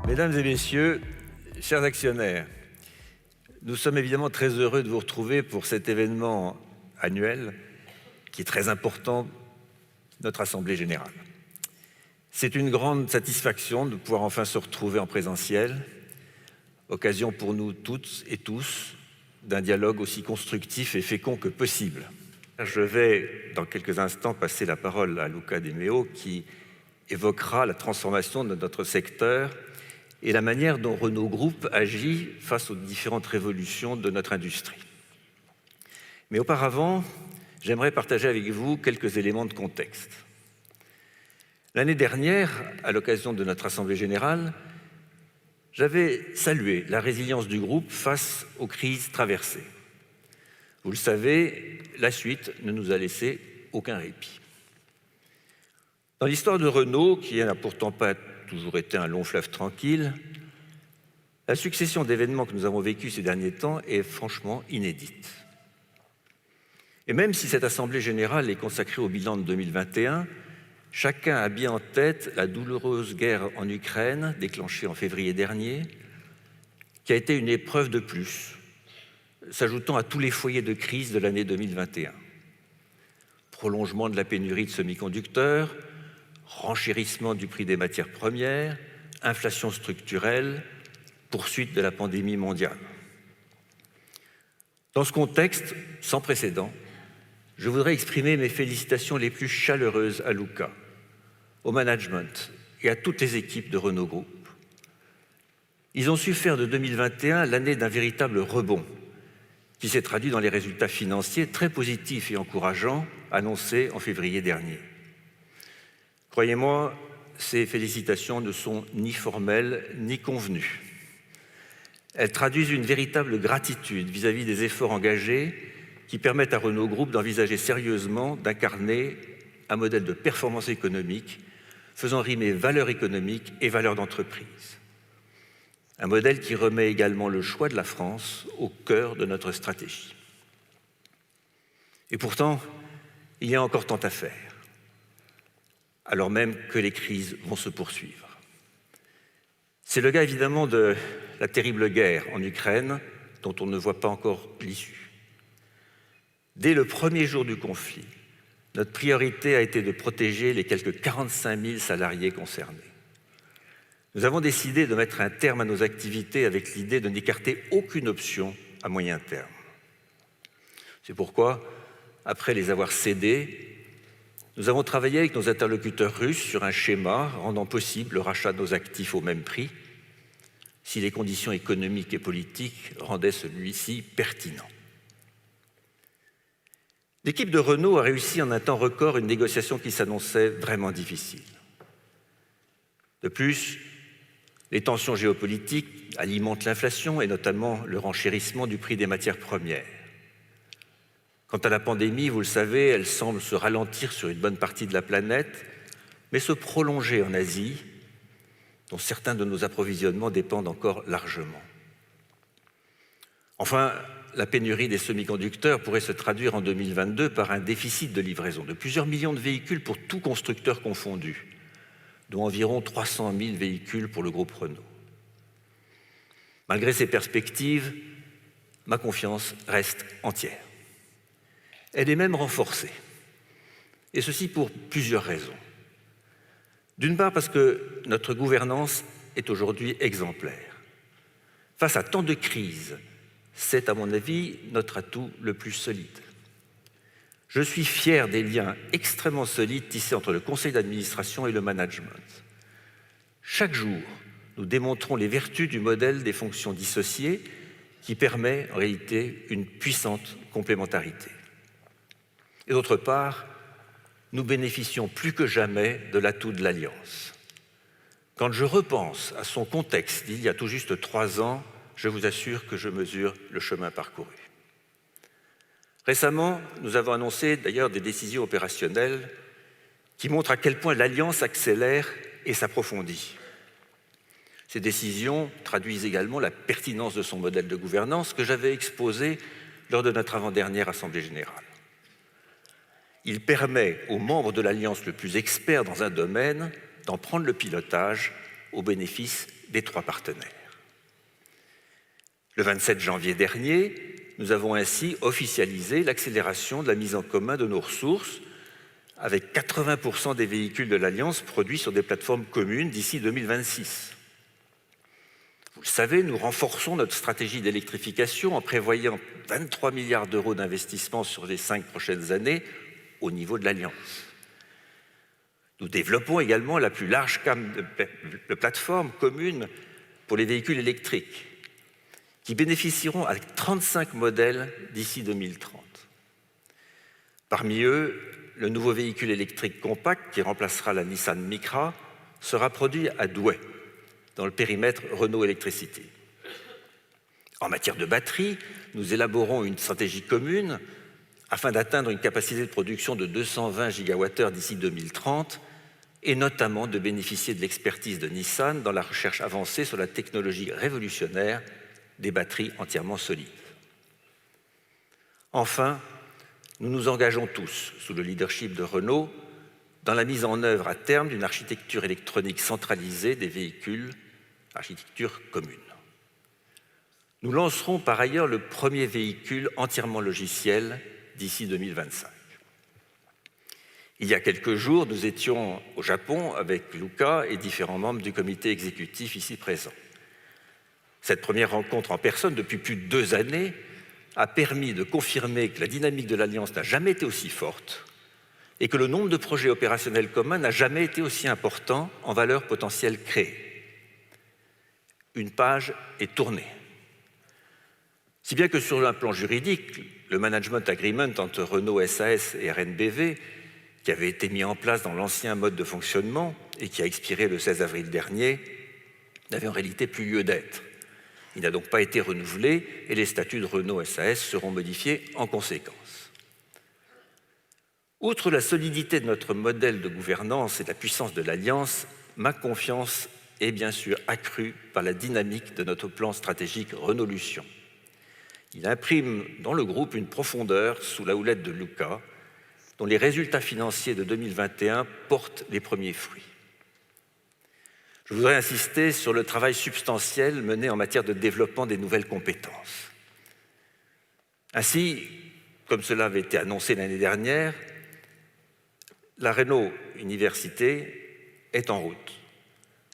Mesdames et messieurs, chers actionnaires, nous sommes évidemment très heureux de vous retrouver pour cet événement annuel qui est très important, notre Assemblée générale. C'est une grande satisfaction de pouvoir enfin se retrouver en présentiel, occasion pour nous toutes et tous d'un dialogue aussi constructif et fécond que possible. Je vais, dans quelques instants, passer la parole à Luca De Meo qui évoquera la transformation de notre secteur et la manière dont Renault Group agit face aux différentes révolutions de notre industrie. Mais auparavant, j'aimerais partager avec vous quelques éléments de contexte. L'année dernière, à l'occasion de notre Assemblée générale, j'avais salué la résilience du groupe face aux crises traversées. Vous le savez, la suite ne nous a laissé aucun répit. Dans l'histoire de Renault, qui n'a pourtant pas toujours été un long fleuve tranquille, la succession d'événements que nous avons vécus ces derniers temps est franchement inédite. Et même si cette Assemblée générale est consacrée au bilan de 2021, chacun a bien en tête la douloureuse guerre en Ukraine, déclenchée en février dernier, qui a été une épreuve de plus, s'ajoutant à tous les foyers de crise de l'année 2021. Prolongement de la pénurie de semi-conducteurs, renchérissement du prix des matières premières, inflation structurelle, poursuite de la pandémie mondiale. Dans ce contexte sans précédent, je voudrais exprimer mes félicitations les plus chaleureuses à Luca, au management et à toutes les équipes de Renault Group. Ils ont su faire de 2021 l'année d'un véritable rebond qui s'est traduit dans les résultats financiers très positifs et encourageants annoncés en février dernier. Croyez-moi, ces félicitations ne sont ni formelles ni convenues. Elles traduisent une véritable gratitude vis-à-vis des efforts engagés qui permettent à Renault Group d'envisager sérieusement d'incarner un modèle de performance économique faisant rimer valeur économique et valeur d'entreprise. Un modèle qui remet également le choix de la France au cœur de notre stratégie. Et pourtant, il y a encore tant à faire, alors même que les crises vont se poursuivre. C'est le cas évidemment de la terrible guerre en Ukraine, dont on ne voit pas encore l'issue. Dès le premier jour du conflit, notre priorité a été de protéger les quelques 45 000 salariés concernés. Nous avons décidé de mettre un terme à nos activités avec l'idée de n'écarter aucune option à moyen terme. C'est pourquoi, après les avoir cédés, nous avons travaillé avec nos interlocuteurs russes sur un schéma rendant possible le rachat de nos actifs au même prix, si les conditions économiques et politiques rendaient celui-ci pertinent. L'équipe de Renault a réussi en un temps record une négociation qui s'annonçait vraiment difficile. De plus, les tensions géopolitiques alimentent l'inflation et notamment le renchérissement du prix des matières premières. Quant à la pandémie, vous le savez, elle semble se ralentir sur une bonne partie de la planète, mais se prolonger en Asie, dont certains de nos approvisionnements dépendent encore largement. Enfin, la pénurie des semi-conducteurs pourrait se traduire en 2022 par un déficit de livraison de plusieurs millions de véhicules pour tout constructeur confondu, dont environ 300 000 véhicules pour le groupe Renault. Malgré ces perspectives, ma confiance reste entière. Elle est même renforcée, et ceci pour plusieurs raisons. D'une part parce que notre gouvernance est aujourd'hui exemplaire. Face à tant de crises, c'est à mon avis notre atout le plus solide. Je suis fier des liens extrêmement solides tissés entre le conseil d'administration et le management. Chaque jour, nous démontrons les vertus du modèle des fonctions dissociées qui permet en réalité une puissante complémentarité. Et d'autre part, nous bénéficions plus que jamais de l'atout de l'Alliance. Quand je repense à son contexte d'il y a tout juste 3 ans, je vous assure que je mesure le chemin parcouru. Récemment, nous avons annoncé d'ailleurs des décisions opérationnelles qui montrent à quel point l'Alliance accélère et s'approfondit. Ces décisions traduisent également la pertinence de son modèle de gouvernance que j'avais exposé lors de notre avant-dernière Assemblée générale. Il permet aux membres de l'Alliance le plus expert dans un domaine d'en prendre le pilotage au bénéfice des 3 partenaires. Le 27 janvier dernier, nous avons ainsi officialisé l'accélération de la mise en commun de nos ressources, avec 80% des véhicules de l'Alliance produits sur des plateformes communes d'ici 2026. Vous le savez, nous renforçons notre stratégie d'électrification en prévoyant 23 milliards d'euros d'investissement sur les 5 prochaines années au niveau de l'Alliance. Nous développons également la plus large gamme de plateformes communes pour les véhicules électriques, qui bénéficieront avec 35 modèles d'ici 2030. Parmi eux, le nouveau véhicule électrique compact qui remplacera la Nissan Micra sera produit à Douai, dans le périmètre Renault Électricité. En matière de batterie, nous élaborons une stratégie commune afin d'atteindre une capacité de production de 220 gigawattheures d'ici 2030 et notamment de bénéficier de l'expertise de Nissan dans la recherche avancée sur la technologie révolutionnaire des batteries entièrement solides. Enfin, nous nous engageons tous, sous le leadership de Renault, dans la mise en œuvre à terme d'une architecture électronique centralisée des véhicules, architecture commune. Nous lancerons par ailleurs le premier véhicule entièrement logiciel d'ici 2025. Il y a quelques jours, nous étions au Japon avec Luca et différents membres du comité exécutif ici présents. Cette première rencontre en personne depuis plus de 2 années a permis de confirmer que la dynamique de l'Alliance n'a jamais été aussi forte et que le nombre de projets opérationnels communs n'a jamais été aussi important en valeur potentielle créée. Une page est tournée. Si bien que sur un plan juridique, le management agreement entre Renault SAS et RNBV, qui avait été mis en place dans l'ancien mode de fonctionnement et qui a expiré le 16 avril dernier, n'avait en réalité plus lieu d'être. Il n'a donc pas été renouvelé et les statuts de Renault SAS seront modifiés en conséquence. Outre la solidité de notre modèle de gouvernance et la puissance de l'Alliance, ma confiance est bien sûr accrue par la dynamique de notre plan stratégique Renaulution. Il imprime dans le groupe une profondeur sous la houlette de Luca, dont les résultats financiers de 2021 portent les premiers fruits. Je voudrais insister sur le travail substantiel mené en matière de développement des nouvelles compétences. Ainsi, comme cela avait été annoncé l'année dernière, la Renault Université est en route.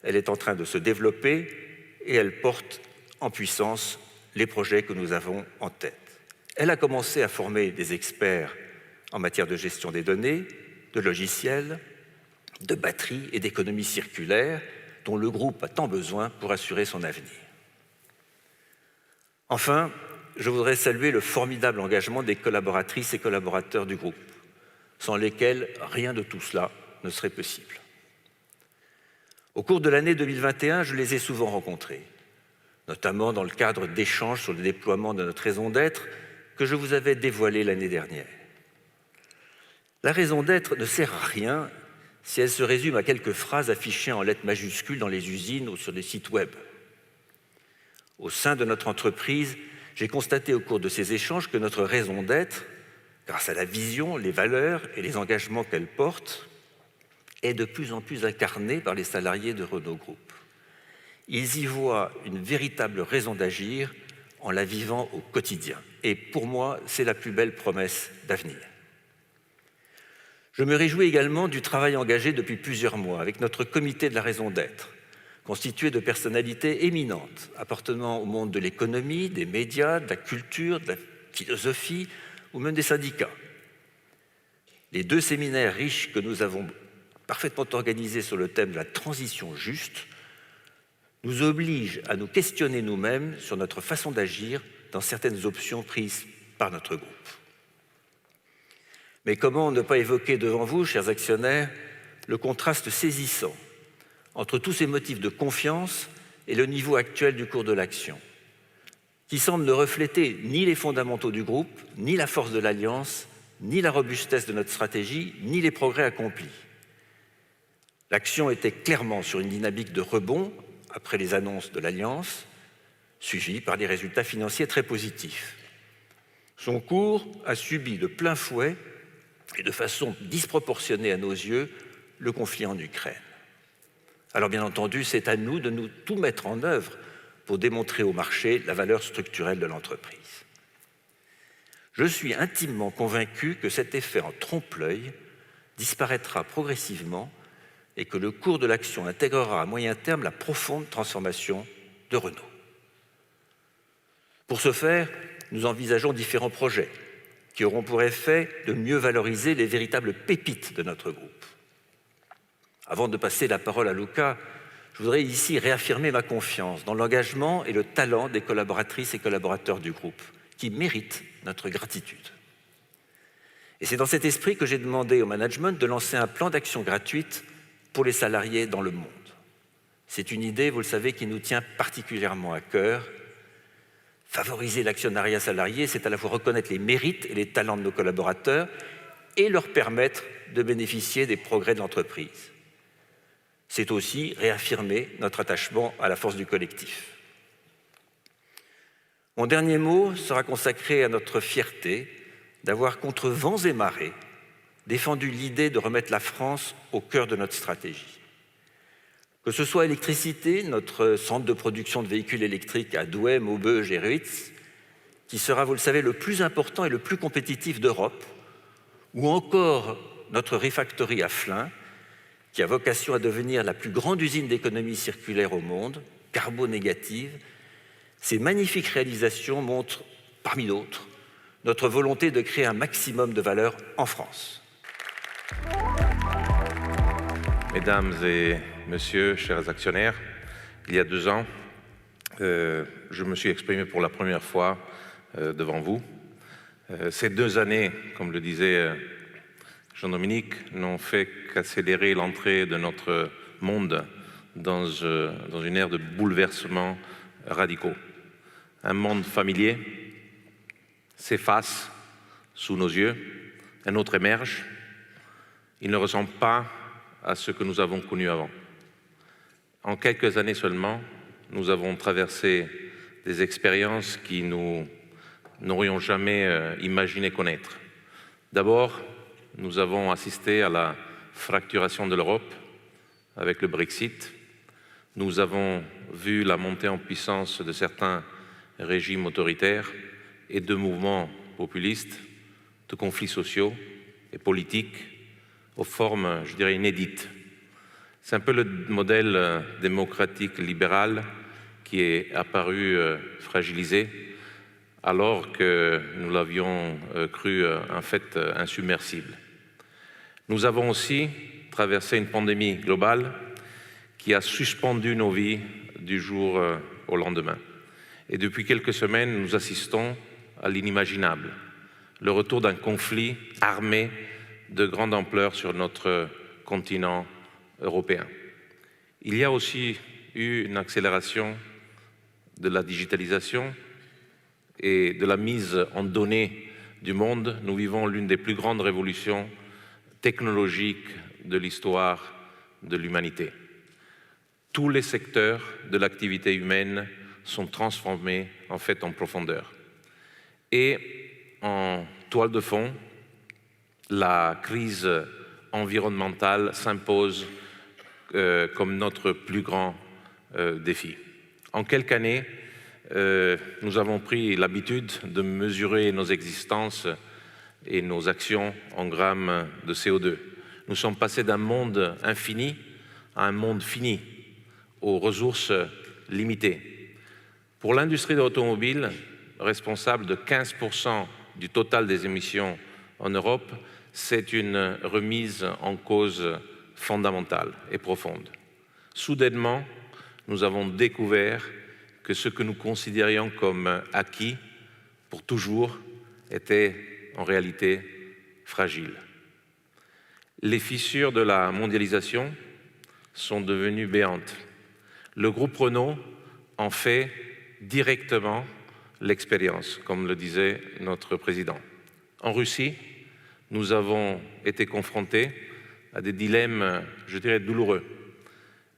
Elle est en train de se développer et elle porte en puissance les projets que nous avons en tête. Elle a commencé à former des experts en matière de gestion des données, de logiciels, de batteries et d'économie circulaire, dont le groupe a tant besoin pour assurer son avenir. Enfin, je voudrais saluer le formidable engagement des collaboratrices et collaborateurs du groupe, sans lesquels rien de tout cela ne serait possible. Au cours de l'année 2021, je les ai souvent rencontrés, notamment dans le cadre d'échanges sur le déploiement de notre raison d'être que je vous avais dévoilé l'année dernière. La raison d'être ne sert à rien si elle se résume à quelques phrases affichées en lettres majuscules dans les usines ou sur des sites web. Au sein de notre entreprise, j'ai constaté au cours de ces échanges que notre raison d'être, grâce à la vision, les valeurs et les engagements qu'elle porte, est de plus en plus incarnée par les salariés de Renault Group. Ils y voient une véritable raison d'agir en la vivant au quotidien. Et pour moi, c'est la plus belle promesse d'avenir. Je me réjouis également du travail engagé depuis plusieurs mois avec notre comité de la raison d'être, constitué de personnalités éminentes, appartenant au monde de l'économie, des médias, de la culture, de la philosophie ou même des syndicats. Les 2 séminaires riches que nous avons parfaitement organisés sur le thème de la transition juste nous obligent à nous questionner nous-mêmes sur notre façon d'agir dans certaines options prises par notre groupe. Mais comment ne pas évoquer devant vous, chers actionnaires, le contraste saisissant entre tous ces motifs de confiance et le niveau actuel du cours de l'action, qui semble ne refléter ni les fondamentaux du groupe, ni la force de l'Alliance, ni la robustesse de notre stratégie, ni les progrès accomplis. L'action était clairement sur une dynamique de rebond après les annonces de l'Alliance, suivie par des résultats financiers très positifs. Son cours a subi de plein fouet et de façon disproportionnée à nos yeux le conflit en Ukraine. Alors bien entendu, c'est à nous de nous tout mettre en œuvre pour démontrer au marché la valeur structurelle de l'entreprise. Je suis intimement convaincu que cet effet en trompe-l'œil disparaîtra progressivement et que le cours de l'action intégrera à moyen terme la profonde transformation de Renault. Pour ce faire, nous envisageons différents projets qui auront pour effet de mieux valoriser les véritables pépites de notre groupe. Avant de passer la parole à Luca, je voudrais ici réaffirmer ma confiance dans l'engagement et le talent des collaboratrices et collaborateurs du groupe, qui méritent notre gratitude. Et c'est dans cet esprit que j'ai demandé au management de lancer un plan d'action gratuite pour les salariés dans le monde. C'est une idée, vous le savez, qui nous tient particulièrement à cœur. Favoriser l'actionnariat salarié, c'est à la fois reconnaître les mérites et les talents de nos collaborateurs et leur permettre de bénéficier des progrès de l'entreprise. C'est aussi réaffirmer notre attachement à la force du collectif. Mon dernier mot sera consacré à notre fierté d'avoir, contre vents et marées, défendu l'idée de remettre la France au cœur de notre stratégie. Que ce soit électricité, notre centre de production de véhicules électriques à Douai, Maubeuge et Ruitz, qui sera, vous le savez, le plus important et le plus compétitif d'Europe, ou encore notre refactory à Flins, qui a vocation à devenir la plus grande usine d'économie circulaire au monde, carbo-négative. Ces magnifiques réalisations montrent, parmi d'autres, notre volonté de créer un maximum de valeur en France. Mesdames et messieurs, chers actionnaires, il y a 2 ans, je me suis exprimé pour la première fois devant vous. Ces 2 années, comme le disait Jean-Dominique, n'ont fait qu'accélérer l'entrée de notre monde dans une ère de bouleversements radicaux. Un monde familier s'efface sous nos yeux, un autre émerge. Il ne ressemble pas à ce que nous avons connu avant. En quelques années seulement, nous avons traversé des expériences qui nous n'aurions jamais imaginé connaître. D'abord, nous avons assisté à la fracturation de l'Europe avec le Brexit. Nous avons vu la montée en puissance de certains régimes autoritaires et de mouvements populistes, de conflits sociaux et politiques aux formes, je dirais, inédites. C'est un peu le modèle démocratique libéral qui est apparu fragilisé alors que nous l'avions cru en fait insubmersible. Nous avons aussi traversé une pandémie globale qui a suspendu nos vies du jour au lendemain. Et depuis quelques semaines, nous assistons à l'inimaginable, le retour d'un conflit armé de grande ampleur sur notre continent européen. Il y a aussi eu une accélération de la digitalisation et de la mise en données du monde. Nous vivons l'une des plus grandes révolutions technologiques de l'histoire de l'humanité. Tous les secteurs de l'activité humaine sont transformés en fait en profondeur. Et en toile de fond, la crise environnementale s'impose comme notre plus grand défi. En quelques années, nous avons pris l'habitude de mesurer nos existences et nos actions en grammes de CO2. Nous sommes passés d'un monde infini à un monde fini, aux ressources limitées. Pour l'industrie de l'automobile, responsable de 15% du total des émissions en Europe, c'est une remise en cause fondamentale et profonde. Soudainement, nous avons découvert que ce que nous considérions comme acquis pour toujours était en réalité fragile. Les fissures de la mondialisation sont devenues béantes. Le groupe Renault en fait directement l'expérience, comme le disait notre président. En Russie, nous avons été confrontés à des dilemmes, je dirais, douloureux.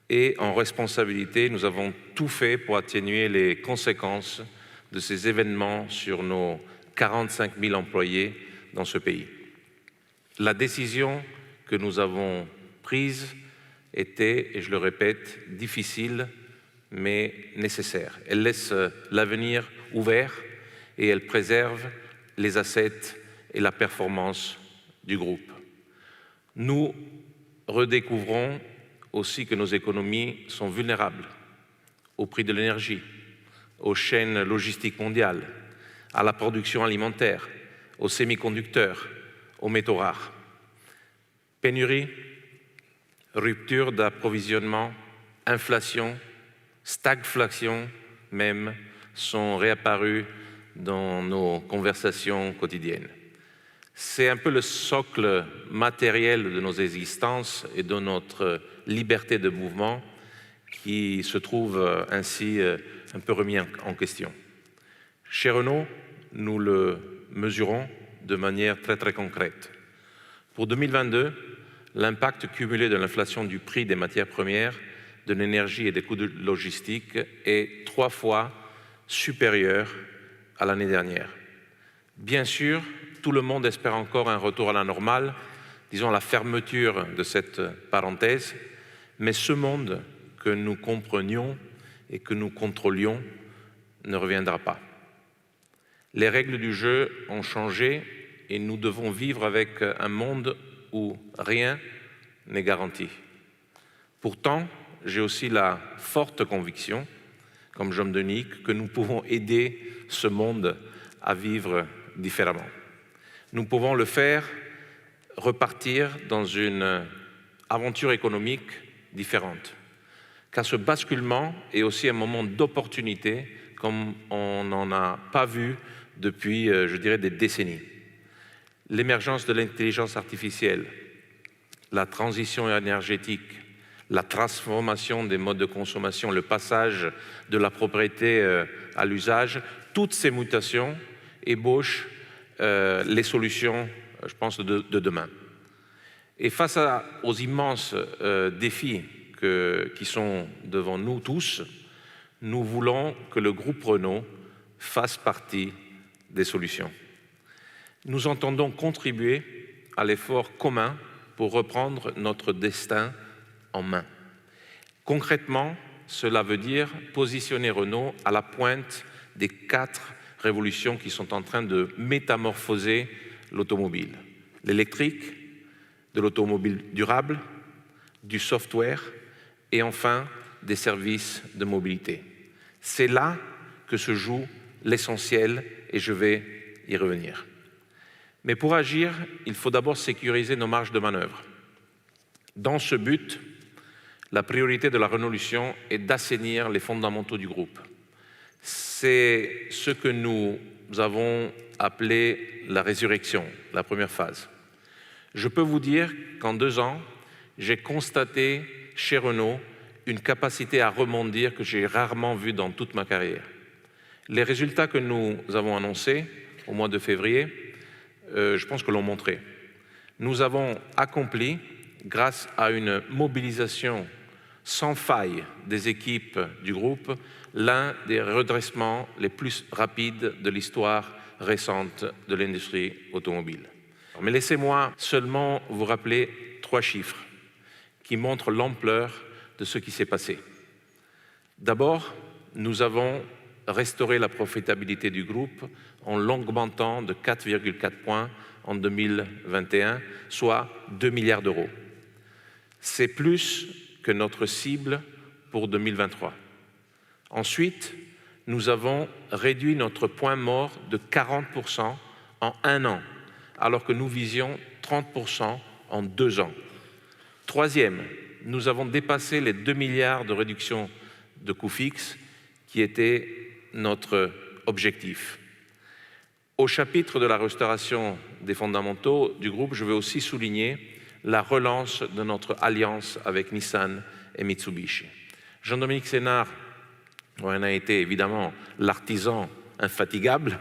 Et en responsabilité, nous avons tout fait pour atténuer les conséquences de ces événements sur nos 45 000 employés dans ce pays. La décision que nous avons prise était, et je le répète, difficile mais nécessaire. Elle laisse l'avenir ouvert et elle préserve les assets et la performance du groupe. Nous redécouvrons aussi que nos économies sont vulnérables au prix de l'énergie, aux chaînes logistiques mondiales, à la production alimentaire, aux semi-conducteurs, aux métaux rares. Pénurie, rupture d'approvisionnement, inflation, stagflation même sont réapparus dans nos conversations quotidiennes. C'est un peu le socle matériel de nos existences et de notre liberté de mouvement qui se trouve ainsi un peu remis en question. Chez Renault, nous le mesurons de manière très concrète. Pour 2022, l'impact cumulé de l'inflation du prix des matières premières, de l'énergie et des coûts de logistique est 3 fois supérieur à l'année dernière. Bien sûr, tout le monde espère encore un retour à la normale, disons la fermeture de cette parenthèse, mais ce monde que nous comprenions et que nous contrôlions ne reviendra pas. Les règles du jeu ont changé et nous devons vivre avec un monde où rien n'est garanti. Pourtant, j'ai aussi la forte conviction, comme John Denick, que nous pouvons aider ce monde à vivre différemment. Nous pouvons le faire repartir dans une aventure économique différente. Car ce basculement est aussi un moment d'opportunité comme on n'en a pas vu depuis, je dirais, des décennies. L'émergence de l'intelligence artificielle, la transition énergétique, la transformation des modes de consommation, le passage de la propriété à l'usage, toutes ces mutations ébauchent les solutions, je pense, de demain. Et face aux immenses défis qui sont devant nous tous, nous voulons que le groupe Renault fasse partie des solutions. Nous entendons contribuer à l'effort commun pour reprendre notre destin en main. Concrètement, cela veut dire positionner Renault à la pointe des 4 révolutions qui sont en train de métamorphoser l'automobile. L'électrique, de l'automobile durable, du software et enfin des services de mobilité. C'est là que se joue l'essentiel et je vais y revenir. Mais pour agir, il faut d'abord sécuriser nos marges de manœuvre. Dans ce but, la priorité de la Renaulution est d'assainir les fondamentaux du groupe. C'est ce que nous avons appelé la résurrection, la première phase. Je peux vous dire qu'en 2 ans, j'ai constaté chez Renault une capacité à rebondir que j'ai rarement vue dans toute ma carrière. Les résultats que nous avons annoncés au mois de février, je pense que l'ont montré. Nous avons accompli, grâce à une mobilisation sans faille des équipes du groupe, l'un des redressements les plus rapides de l'histoire récente de l'industrie automobile. Mais laissez-moi seulement vous rappeler 3 chiffres qui montrent l'ampleur de ce qui s'est passé. D'abord, nous avons restauré la profitabilité du groupe en l'augmentant de 4,4 points en 2021, soit 2 milliards d'euros. C'est plus que notre cible pour 2023. Ensuite, nous avons réduit notre point mort de 40% en 1 an, alors que nous visions 30% en 2 ans. Troisième, nous avons dépassé les 2 milliards de réduction de coûts fixes qui était notre objectif. Au chapitre de la restauration des fondamentaux du groupe, je veux aussi souligner la relance de notre alliance avec Nissan et Mitsubishi. Jean-Dominique Sénard en a été évidemment l'artisan infatigable.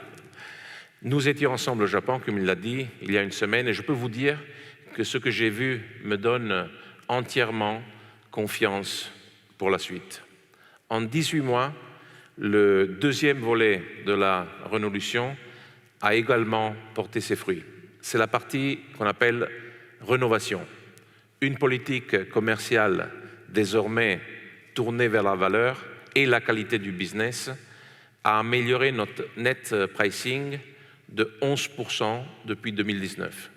Nous étions ensemble au Japon, comme il l'a dit, il y a une semaine, et je peux vous dire que ce que j'ai vu me donne entièrement confiance pour la suite. En 18 mois, le 2e volet de la Renaulution a également porté ses fruits. C'est la partie qu'on appelle rénovation. Une politique commerciale désormais tournée vers la valeur et la qualité du business, a amélioré notre net pricing de 11% depuis 2019.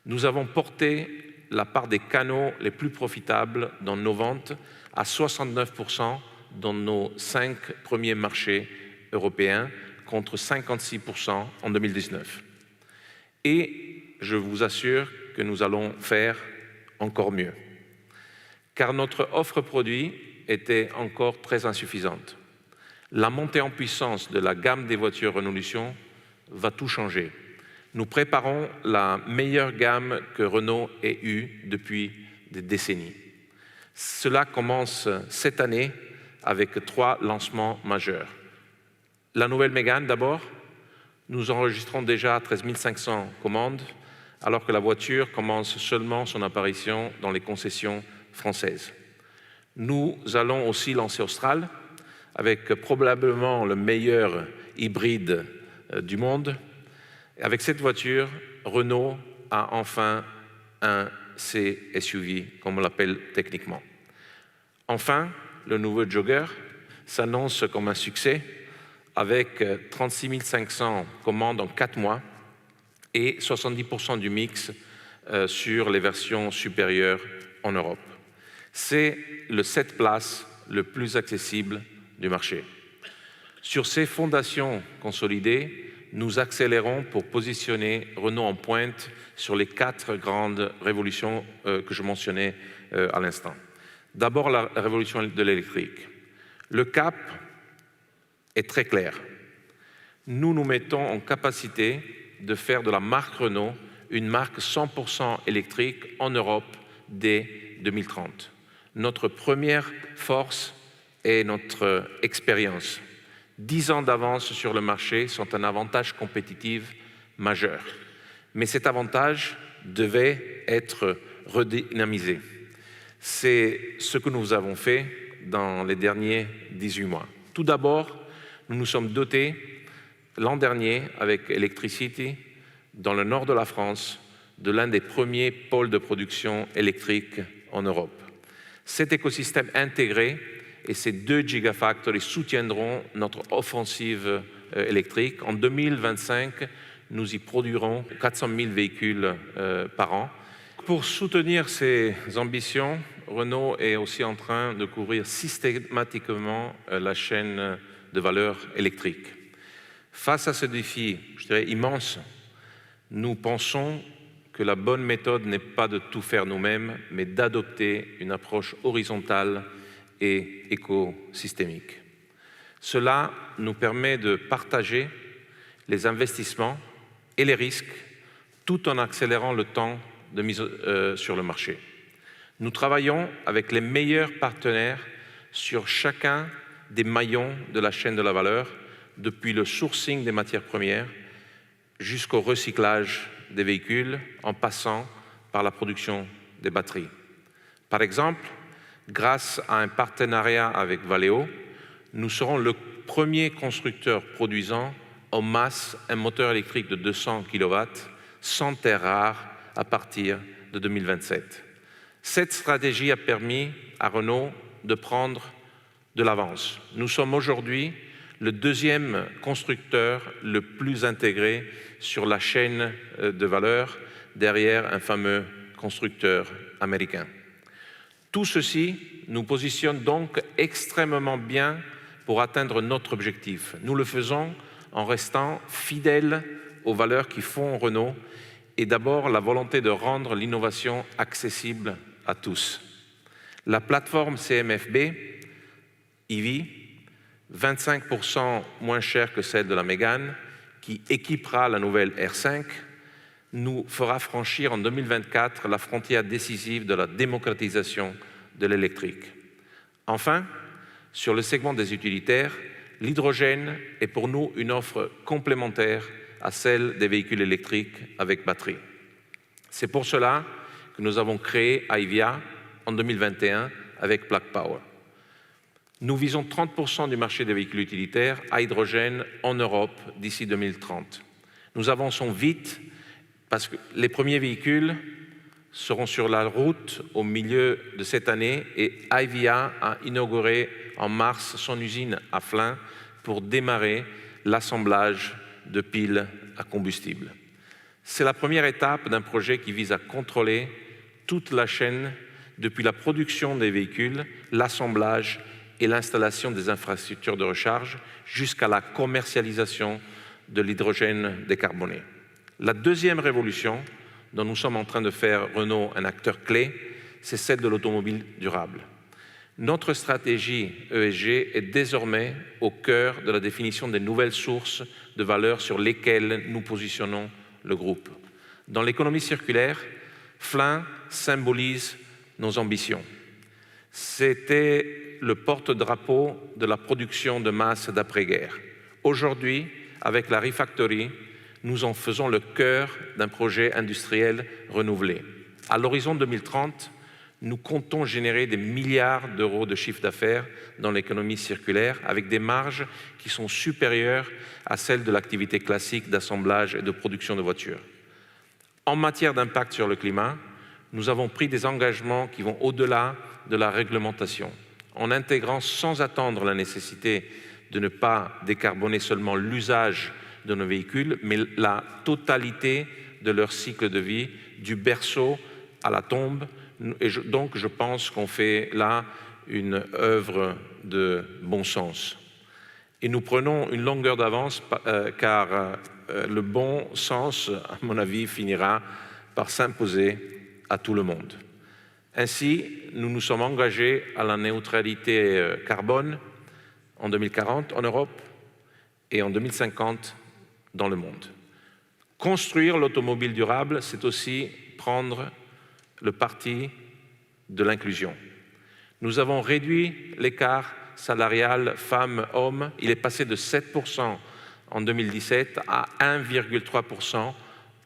Nous avons porté la part des canaux les plus profitables dans nos ventes à 69% dans nos 5 premiers marchés européens, contre 56% en 2019. Et je vous assure que nous allons faire encore mieux, car notre offre produit était encore très insuffisante. La montée en puissance de la gamme des voitures Renaulution va tout changer. Nous préparons la meilleure gamme que Renault ait eue depuis des décennies. Cela commence cette année avec 3 lancements majeurs. La nouvelle Mégane d'abord. Nous enregistrons déjà 13 500 commandes, alors que la voiture commence seulement son apparition dans les concessions françaises. Nous allons aussi lancer Austral, avec probablement le meilleur hybride du monde. Avec cette voiture, Renault a enfin un C-SUV, comme on l'appelle techniquement. Enfin, le nouveau Jogger s'annonce comme un succès, avec 36 500 commandes en 4 mois et 70% du mix sur les versions supérieures en Europe. C'est le 7 places le plus accessible du marché. Sur ces fondations consolidées, nous accélérons pour positionner Renault en pointe sur les 4 grandes révolutions que je mentionnais à l'instant. D'abord, la révolution de l'électrique. Le cap est très clair. Nous nous mettons en capacité de faire de la marque Renault une marque 100% électrique en Europe dès 2030. Notre première force est notre expérience. 10 ans d'avance sur le marché sont un avantage compétitif majeur. Mais cet avantage devait être redynamisé. C'est ce que nous avons fait dans les derniers 18 mois. Tout d'abord, nous nous sommes dotés l'an dernier avec Electricity, dans le nord de la France, de l'un des premiers pôles de production électrique en Europe. Cet écosystème intégré et ces 2 gigafactories soutiendront notre offensive électrique. En 2025, nous y produirons 400 000 véhicules par an. Pour soutenir ces ambitions, Renault est aussi en train de couvrir systématiquement la chaîne de valeur électrique. Face à ce défi, je dirais immense, nous pensons que la bonne méthode n'est pas de tout faire nous-mêmes, mais d'adopter une approche horizontale et écosystémique. Cela nous permet de partager les investissements et les risques tout en accélérant le temps de mise sur le marché. Nous travaillons avec les meilleurs partenaires sur chacun des maillons de la chaîne de la valeur, depuis le sourcing des matières premières jusqu'au recyclage des véhicules, en passant par la production des batteries. Par exemple, grâce à un partenariat avec Valeo, nous serons le premier constructeur produisant en masse un moteur électrique de 200 kW sans terres rares à partir de 2027. Cette stratégie a permis à Renault de prendre de l'avance. Nous sommes aujourd'hui le 2e constructeur le plus intégré sur la chaîne de valeur, derrière un fameux constructeur américain. Tout ceci nous positionne donc extrêmement bien pour atteindre notre objectif. Nous le faisons en restant fidèles aux valeurs qui font Renault et d'abord la volonté de rendre l'innovation accessible à tous. La plateforme CMF-B, EV, 25% moins chère que celle de la Mégane, qui équipera la nouvelle R5, nous fera franchir en 2024 la frontière décisive de la démocratisation de l'électrique. Enfin, sur le segment des utilitaires, l'hydrogène est pour nous une offre complémentaire à celle des véhicules électriques avec batterie. C'est pour cela que nous avons créé HYVIA en 2021 avec Plug Power. Nous visons 30% du marché des véhicules utilitaires à hydrogène en Europe d'ici 2030. Nous avançons vite parce que les premiers véhicules seront sur la route au milieu de cette année et IVA a inauguré en mars son usine à Flins pour démarrer l'assemblage de piles à combustible. C'est la première étape d'un projet qui vise à contrôler toute la chaîne depuis la production des véhicules, l'assemblage et l'installation des infrastructures de recharge jusqu'à la commercialisation de l'hydrogène décarboné. La deuxième révolution dont nous sommes en train de faire Renault un acteur clé, c'est celle de l'automobile durable. Notre stratégie ESG est désormais au cœur de la définition des nouvelles sources de valeur sur lesquelles nous positionnons le groupe. Dans l'économie circulaire, Flins symbolise nos ambitions. C'était le porte-drapeau de la production de masse d'après-guerre. Aujourd'hui, avec la Refactory, nous en faisons le cœur d'un projet industriel renouvelé. À l'horizon 2030, nous comptons générer des milliards d'euros de chiffre d'affaires dans l'économie circulaire avec des marges qui sont supérieures à celles de l'activité classique d'assemblage et de production de voitures. En matière d'impact sur le climat, nous avons pris des engagements qui vont au-delà de la réglementation, en intégrant sans attendre la nécessité de ne pas décarboner seulement l'usage de nos véhicules, mais la totalité de leur cycle de vie, du berceau à la tombe. Et donc, je pense qu'on fait là une œuvre de bon sens. Et nous prenons une longueur d'avance car le bon sens, à mon avis, finira par s'imposer à tout le monde. Ainsi, nous nous sommes engagés à la neutralité carbone en 2040 en Europe et en 2050 dans le monde. Construire l'automobile durable, c'est aussi prendre le parti de l'inclusion. Nous avons réduit l'écart salarial femmes-hommes. Il est passé de 7% en 2017 à 1,3%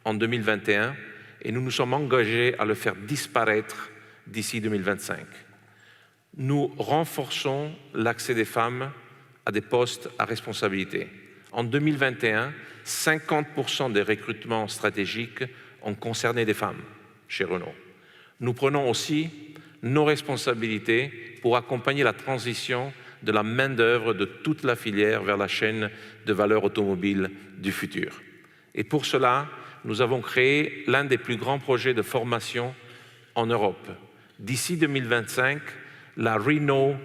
en 2021 et nous nous sommes engagés à le faire disparaître d'ici 2025. Nous renforçons l'accès des femmes à des postes à responsabilité. En 2021, 50% des recrutements stratégiques ont concerné des femmes chez Renault. Nous prenons aussi nos responsabilités pour accompagner la transition de la main-d'œuvre de toute la filière vers la chaîne de valeur automobile du futur. Et pour cela, nous avons créé l'un des plus grands projets de formation en Europe. D'ici 2025, la Renault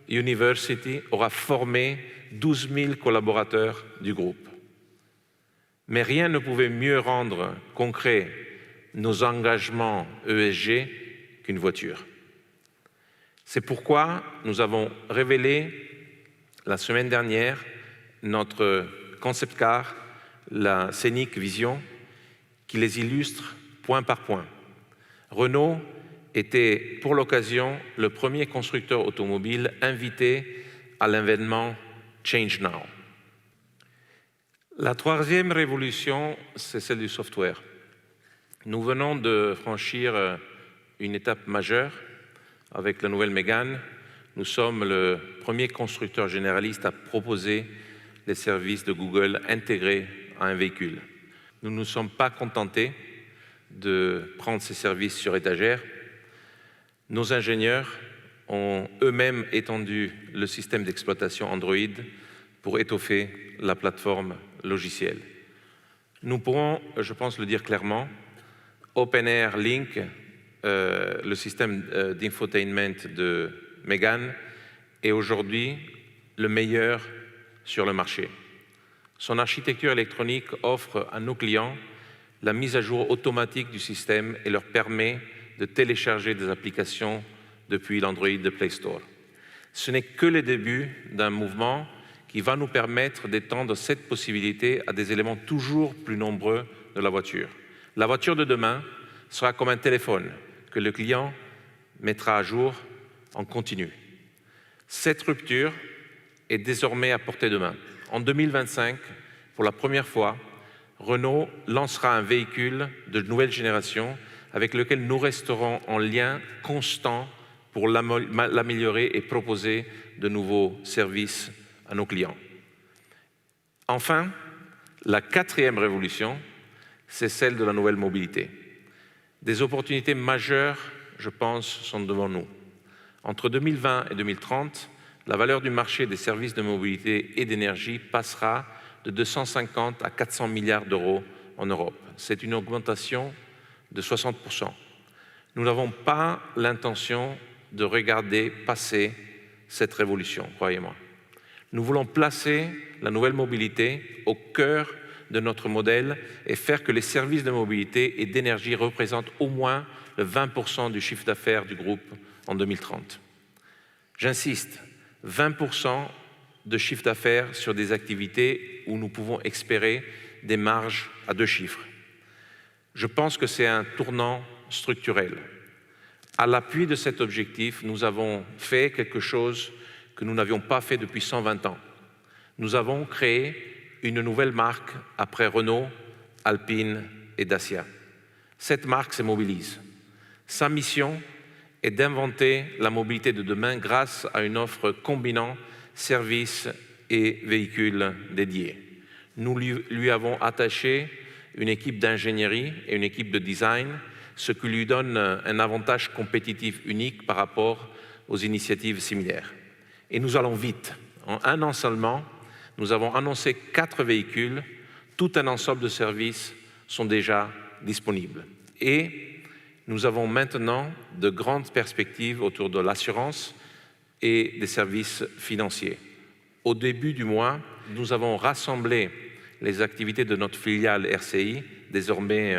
University aura formé 12 000 collaborateurs du groupe. Mais rien ne pouvait mieux rendre concret nos engagements ESG qu'une voiture. C'est pourquoi nous avons révélé la semaine dernière notre concept car, la Scénic Vision, qui les illustre point par point. Renault était pour l'occasion le premier constructeur automobile invité à l'événement Change Now. La troisième révolution, c'est celle du software. Nous venons de franchir une étape majeure avec la nouvelle Mégane. Nous sommes le premier constructeur généraliste à proposer les services de Google intégrés à un véhicule. Nous ne nous sommes pas contentés de prendre ces services sur étagère. Nos ingénieurs ont eux-mêmes étendu le système d'exploitation Android pour étoffer la plateforme logicielle. Nous pourrons, je pense, le dire clairement, OpenAir Link, le système d'infotainment de Mégane, est aujourd'hui le meilleur sur le marché. Son architecture électronique offre à nos clients la mise à jour automatique du système et leur permet de télécharger des applications depuis l'Android de Play Store. Ce n'est que le début d'un mouvement qui va nous permettre d'étendre cette possibilité à des éléments toujours plus nombreux de la voiture. La voiture de demain sera comme un téléphone que le client mettra à jour en continu. Cette rupture est désormais à portée de main. En 2025, pour la première fois, Renault lancera un véhicule de nouvelle génération avec lequel nous resterons en lien constant pour l'améliorer et proposer de nouveaux services à nos clients. Enfin, la quatrième révolution, c'est celle de la nouvelle mobilité. Des opportunités majeures, je pense, sont devant nous. Entre 2020 et 2030, la valeur du marché des services de mobilité et d'énergie passera de 250 à 400 milliards d'euros en Europe. C'est une augmentation de 60%. Nous n'avons pas l'intention de regarder passer cette révolution, croyez-moi. Nous voulons placer la nouvelle mobilité au cœur de notre modèle et faire que les services de mobilité et d'énergie représentent au moins le 20% du chiffre d'affaires du groupe en 2030. J'insiste, 20% de chiffre d'affaires sur des activités où nous pouvons espérer des marges à 2 chiffres. Je pense que c'est un tournant structurel. À l'appui de cet objectif, nous avons fait quelque chose que nous n'avions pas fait depuis 120 ans. Nous avons créé une nouvelle marque après Renault, Alpine et Dacia. Cette marque se mobilise. Sa mission est d'inventer la mobilité de demain grâce à une offre combinant services et véhicules dédiés. Nous lui avons attaché une équipe d'ingénierie et une équipe de design, ce qui lui donne un avantage compétitif unique par rapport aux initiatives similaires. Et nous allons vite. En un an seulement, nous avons annoncé 4 véhicules. Tout un ensemble de services sont déjà disponibles. Et nous avons maintenant de grandes perspectives autour de l'assurance et des services financiers. Au début du mois, nous avons rassemblé les activités de notre filiale RCI, désormais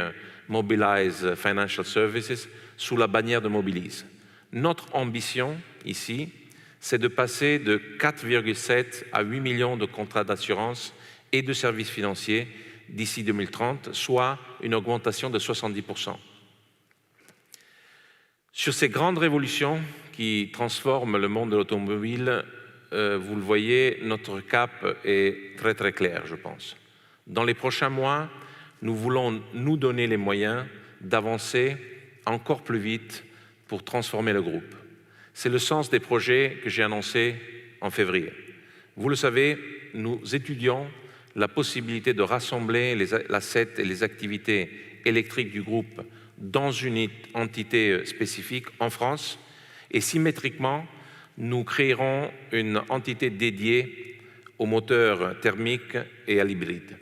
Mobilize Financial Services, sous la bannière de Mobilise. Notre ambition ici, c'est de passer de 4,7 à 8 millions de contrats d'assurance et de services financiers d'ici 2030, soit une augmentation de 70%. Sur ces grandes révolutions qui transforment le monde de l'automobile, vous le voyez, notre cap est très très clair, je pense. Dans les prochains mois, nous voulons nous donner les moyens d'avancer encore plus vite pour transformer le groupe. C'est le sens des projets que j'ai annoncés en février. Vous le savez, nous étudions la possibilité de rassembler les assets et les activités électriques du groupe dans une entité spécifique en France et symétriquement, nous créerons une entité dédiée aux moteurs thermiques et à l'hybride.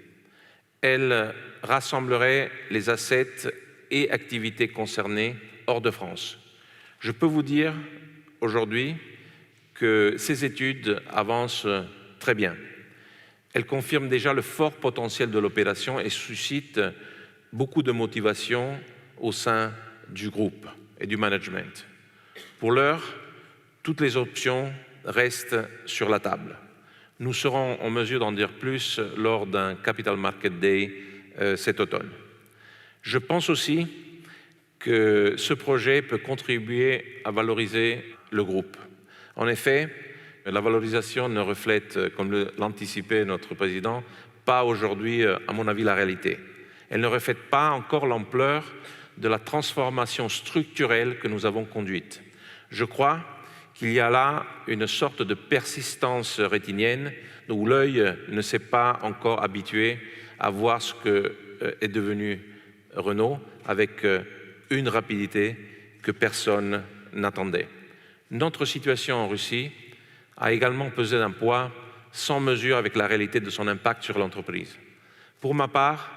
Elle rassemblerait les assets et activités concernées hors de France. Je peux vous dire aujourd'hui que ces études avancent très bien. Elles confirment déjà le fort potentiel de l'opération et suscitent beaucoup de motivation au sein du groupe et du management. Pour l'heure, toutes les options restent sur la table. Nous serons en mesure d'en dire plus lors d'un Capital Market Day cet automne. Je pense aussi que ce projet peut contribuer à valoriser le groupe. En effet, la valorisation ne reflète, comme l'anticipait notre président, pas aujourd'hui, à mon avis, la réalité. Elle ne reflète pas encore l'ampleur de la transformation structurelle que nous avons conduite. Je crois qu'il y a là une sorte de persistance rétinienne où l'œil ne s'est pas encore habitué à voir ce qu'est devenu Renault avec une rapidité que personne n'attendait. Notre situation en Russie a également pesé d'un poids sans mesure avec la réalité de son impact sur l'entreprise. Pour ma part,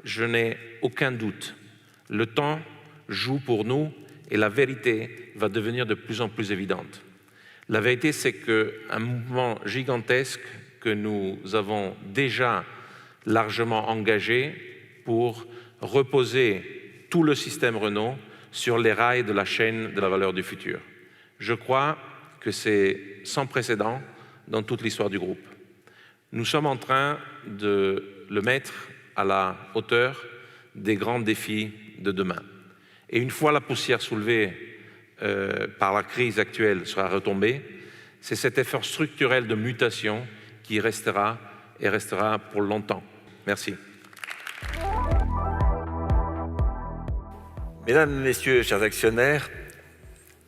je n'ai aucun doute. Le temps joue pour nous et la vérité va devenir de plus en plus évidente. La vérité, c'est qu'un mouvement gigantesque que nous avons déjà largement engagé pour reposer tout le système Renault sur les rails de la chaîne de la valeur du futur. Je crois que c'est sans précédent dans toute l'histoire du groupe. Nous sommes en train de le mettre à la hauteur des grands défis de demain. Et une fois la poussière soulevée par la crise actuelle sera retombée, c'est cet effort structurel de mutation qui restera et restera pour longtemps. Merci. Mesdames, Messieurs, chers actionnaires,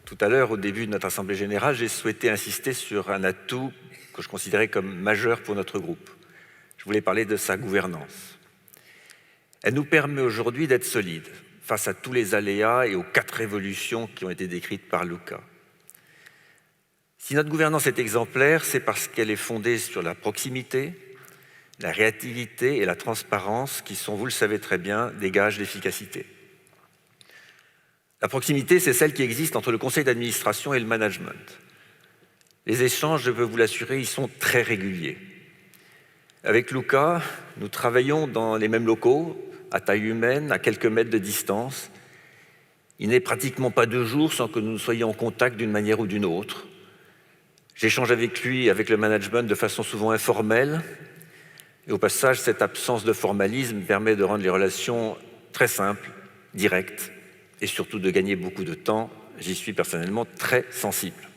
tout à l'heure, au début de notre Assemblée générale, j'ai souhaité insister sur un atout que je considérais comme majeur pour notre groupe. Je voulais parler de sa gouvernance. Elle nous permet aujourd'hui d'être solides face à tous les aléas et aux 4 révolutions qui ont été décrites par Luca. Si notre gouvernance est exemplaire, c'est parce qu'elle est fondée sur la proximité, la réactivité et la transparence qui sont, vous le savez très bien, des gages d'efficacité. La proximité, c'est celle qui existe entre le conseil d'administration et le management. Les échanges, je peux vous l'assurer, ils sont très réguliers. Avec Luca, nous travaillons dans les mêmes locaux, à taille humaine, à quelques mètres de distance. Il n'est pratiquement pas 2 jours sans que nous soyons en contact d'une manière ou d'une autre. J'échange avec lui et avec le management de façon souvent informelle. Et au passage, cette absence de formalisme permet de rendre les relations très simples, directes, et surtout de gagner beaucoup de temps. J'y suis personnellement très sensible.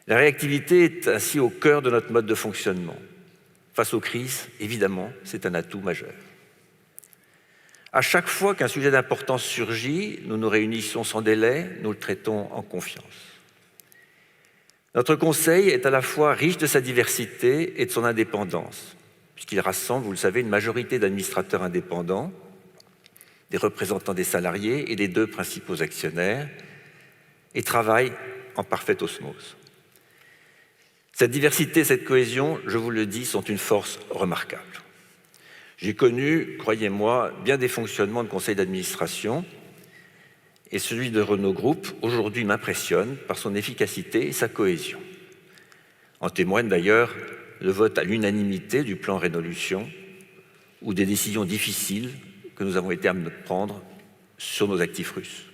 La réactivité est ainsi au cœur de notre mode de fonctionnement. Face aux crises, évidemment, c'est un atout majeur. À chaque fois qu'un sujet d'importance surgit, nous nous réunissons sans délai, nous le traitons en confiance. Notre conseil est à la fois riche de sa diversité et de son indépendance, puisqu'il rassemble, vous le savez, une majorité d'administrateurs indépendants, des représentants des salariés et des 2 principaux actionnaires, et travaille en parfaite osmose. Cette diversité, cette cohésion, je vous le dis, sont une force remarquable. J'ai connu, croyez-moi, bien des fonctionnements de conseil d'administration, et celui de Renault Group, aujourd'hui, m'impressionne par son efficacité et sa cohésion. En témoigne d'ailleurs le vote à l'unanimité du plan Rénolution ou des décisions difficiles que nous avons été amenés à prendre sur nos actifs russes.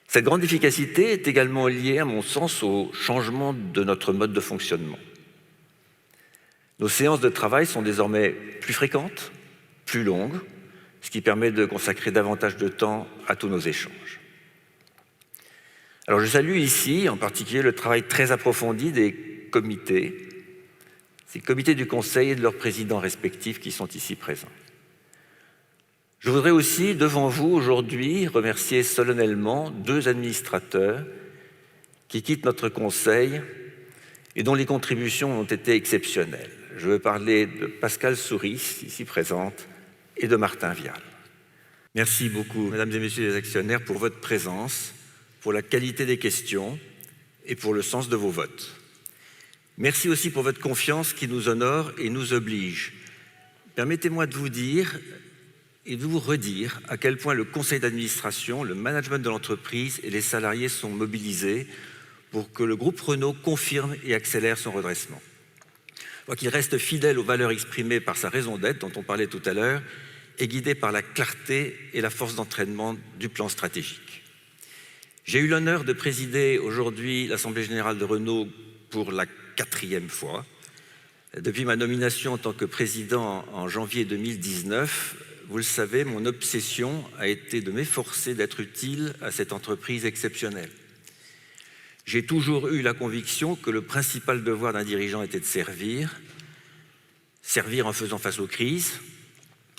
Cette grande efficacité est également liée, à mon sens, au changement de notre mode de fonctionnement. Nos séances de travail sont désormais plus fréquentes, plus longues, ce qui permet de consacrer davantage de temps à tous nos échanges. Alors je salue ici en particulier le travail très approfondi des comités, ces comités du Conseil et de leurs présidents respectifs qui sont ici présents. Je voudrais aussi, devant vous aujourd'hui, remercier solennellement 2 administrateurs qui quittent notre Conseil et dont les contributions ont été exceptionnelles. Je veux parler de Pascale Souris, ici présente, et de Martin Vial. Merci beaucoup, mesdames et messieurs les actionnaires, pour votre présence, pour la qualité des questions et pour le sens de vos votes. Merci aussi pour votre confiance qui nous honore et nous oblige. Permettez-moi de vous dire et de vous redire à quel point le conseil d'administration, le management de l'entreprise et les salariés sont mobilisés pour que le groupe Renault confirme et accélère son redressement. Qu'il reste fidèle aux valeurs exprimées par sa raison d'être, dont on parlait tout à l'heure, et guidé par la clarté et la force d'entraînement du plan stratégique. J'ai eu l'honneur de présider aujourd'hui l'Assemblée générale de Renault pour la 4e fois. Depuis ma nomination en tant que président en janvier 2019, vous le savez, mon obsession a été de m'efforcer d'être utile à cette entreprise exceptionnelle. J'ai toujours eu la conviction que le principal devoir d'un dirigeant était de servir en faisant face aux crises,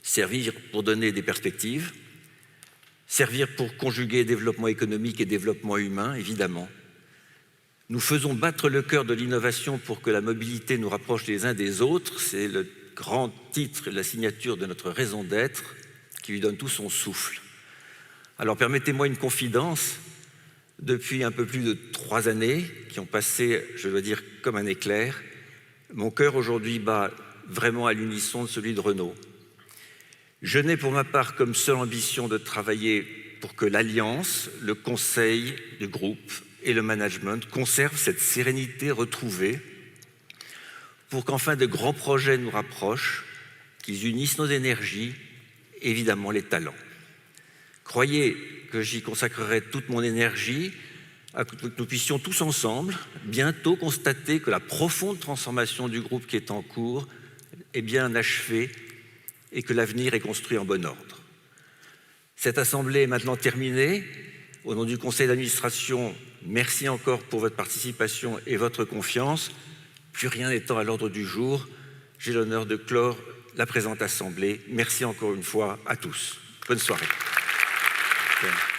servir pour donner des perspectives, servir pour conjuguer développement économique et développement humain, évidemment. Nous faisons battre le cœur de l'innovation pour que la mobilité nous rapproche les uns des autres. C'est le grand titre, la signature de notre raison d'être qui lui donne tout son souffle. Alors permettez-moi une confidence. Depuis un peu plus de 3 années, qui ont passé, je dois dire, comme un éclair, mon cœur aujourd'hui bat vraiment à l'unisson de celui de Renault. Je n'ai pour ma part comme seule ambition de travailler pour que l'Alliance, le conseil du groupe et le management conservent cette sérénité retrouvée pour qu'enfin de grands projets nous rapprochent, qu'ils unissent nos énergies, évidemment les talents. Croyez que j'y consacrerai toute mon énergie, à que nous puissions tous ensemble bientôt constater que la profonde transformation du groupe qui est en cours est bien achevée et que l'avenir est construit en bon ordre. Cette assemblée est maintenant terminée. Au nom du conseil d'administration, merci encore pour votre participation et votre confiance. Plus rien n'étant à l'ordre du jour, j'ai l'honneur de clore la présente assemblée. Merci encore une fois à tous. Bonne soirée. Okay.